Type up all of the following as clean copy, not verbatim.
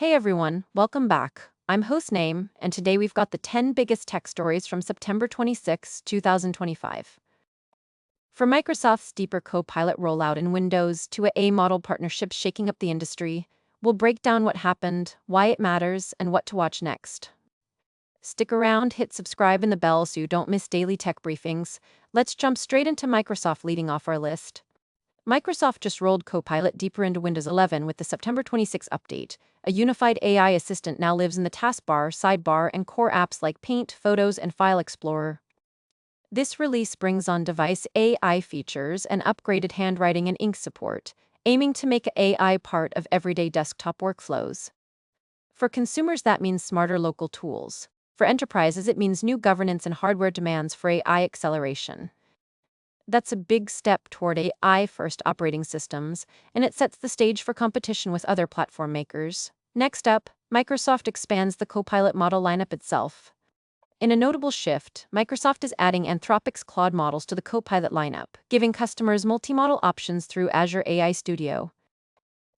Hey everyone, welcome back. I'm host Naim, and today we've got the 10 biggest tech stories from September 26, 2025. From Microsoft's deeper Copilot rollout in Windows to AI model partnerships shaking up the industry, we'll break down what happened, why it matters, and what to watch next. Stick around, hit subscribe and the bell so you don't miss daily tech briefings. Let's jump straight into Microsoft leading off our list. Microsoft just rolled Copilot deeper into Windows 11 with the September 26 update. A unified AI assistant now lives in the taskbar, sidebar, and core apps like Paint, Photos, and File Explorer. This release brings on-device AI features and upgraded handwriting and ink support, aiming to make AI part of everyday desktop workflows. For consumers, that means smarter local tools. For enterprises, it means new governance and hardware demands for AI acceleration. That's a big step toward AI-first operating systems, and it sets the stage for competition with other platform makers. Next up, Microsoft expands the Copilot model lineup itself. In a notable shift, Microsoft is adding Anthropic's Claude models to the Copilot lineup, giving customers multi-model options through Azure AI Studio.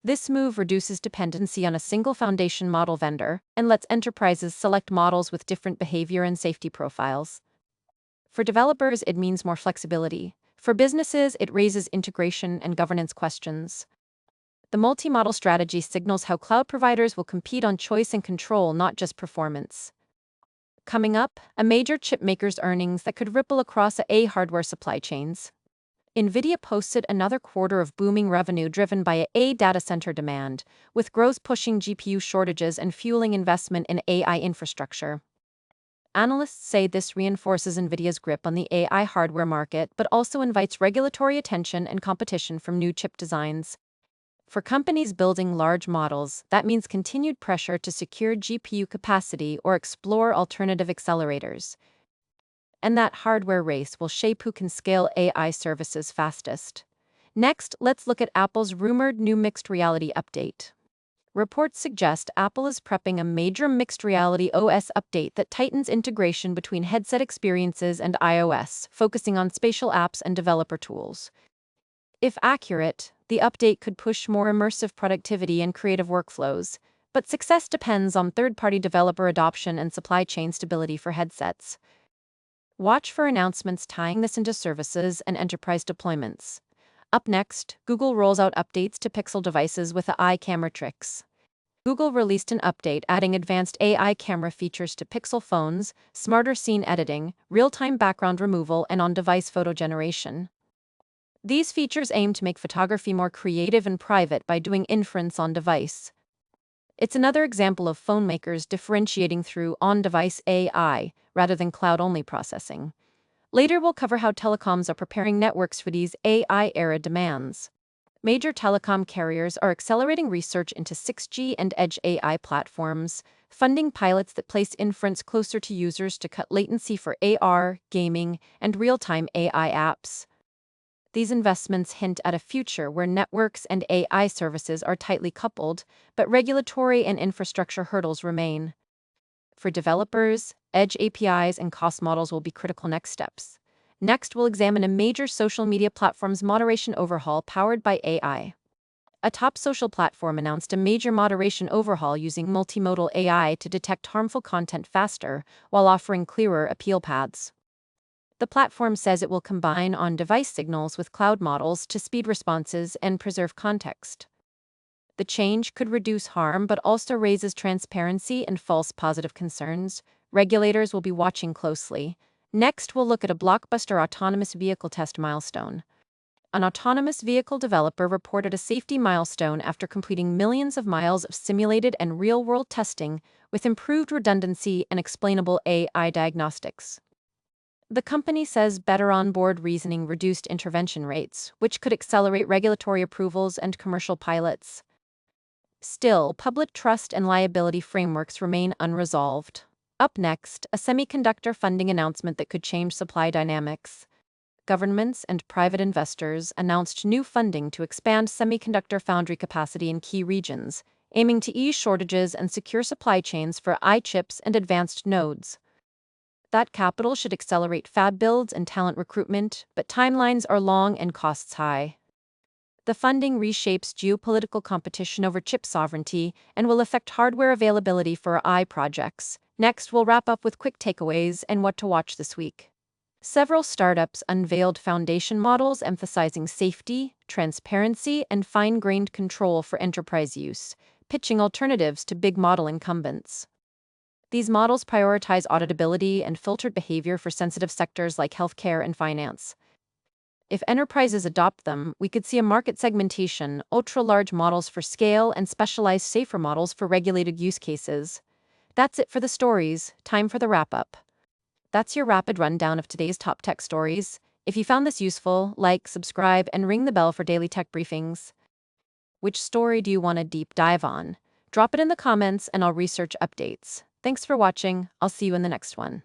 This move reduces dependency on a single foundation model vendor and lets enterprises select models with different behavior and safety profiles. For developers, it means more flexibility. For businesses, it raises integration and governance questions. The multi-model strategy signals how cloud providers will compete on choice and control, not just performance. Coming up, a major chip maker's earnings that could ripple across AI hardware supply chains. NVIDIA posted another quarter of booming revenue driven by AI data center demand, with growth pushing GPU shortages and fueling investment in AI infrastructure. Analysts say this reinforces NVIDIA's grip on the AI hardware market but also invites regulatory attention and competition from new chip designs. For companies building large models, that means continued pressure to secure GPU capacity or explore alternative accelerators. And that hardware race will shape who can scale AI services fastest. Next, let's look at Apple's rumored new mixed reality update. Reports suggest Apple is prepping a major mixed reality OS update that tightens integration between headset experiences and iOS, focusing on spatial apps and developer tools. If accurate, the update could push more immersive productivity and creative workflows, but success depends on third-party developer adoption and supply chain stability for headsets. Watch for announcements tying this into services and enterprise deployments. Up next, Google rolls out updates to Pixel devices with AI camera tricks. Google released an update adding advanced AI camera features to Pixel phones, smarter scene editing, real-time background removal, and on-device photo generation. These features aim to make photography more creative and private by doing inference on-device. It's another example of phone makers differentiating through on-device AI rather than cloud-only processing. Later, we'll cover how telecoms are preparing networks for these AI-era demands. Major telecom carriers are accelerating research into 6G and edge AI platforms, funding pilots that place inference closer to users to cut latency for AR, gaming, and real-time AI apps. These investments hint at a future where networks and AI services are tightly coupled, but regulatory and infrastructure hurdles remain. For developers, edge APIs and cost models will be critical next steps. Next, we'll examine a major social media platform's moderation overhaul powered by AI. A top social platform announced a major moderation overhaul using multimodal AI to detect harmful content faster while offering clearer appeal paths. The platform says it will combine on-device signals with cloud models to speed responses and preserve context. The change could reduce harm but also raises transparency and false positive concerns. Regulators will be watching closely. Next, we'll look at a blockbuster autonomous vehicle test milestone. An autonomous vehicle developer reported a safety milestone after completing millions of miles of simulated and real-world testing with improved redundancy and explainable AI diagnostics. The company says better onboard reasoning reduced intervention rates, which could accelerate regulatory approvals and commercial pilots. Still, public trust and liability frameworks remain unresolved. Up next, a semiconductor funding announcement that could change supply dynamics. Governments and private investors announced new funding to expand semiconductor foundry capacity in key regions, aiming to ease shortages and secure supply chains for AI chips and advanced nodes. That capital should accelerate fab builds and talent recruitment, but timelines are long and costs high. The funding reshapes geopolitical competition over chip sovereignty and will affect hardware availability for AI projects. Next, we'll wrap up with quick takeaways and what to watch this week. Several startups unveiled foundation models emphasizing safety, transparency, and fine-grained control for enterprise use, pitching alternatives to big model incumbents. These models prioritize auditability and filtered behavior for sensitive sectors like healthcare and finance. If enterprises adopt them, we could see a market segmentation, ultra-large models for scale and specialized safer models for regulated use cases. That's it for the stories. Time for the wrap-up. That's your rapid rundown of today's top tech stories. If you found this useful, like, subscribe, and ring the bell for daily tech briefings. Which story do you want a deep dive on? Drop it in the comments and I'll research updates. Thanks for watching. I'll see you in the next one.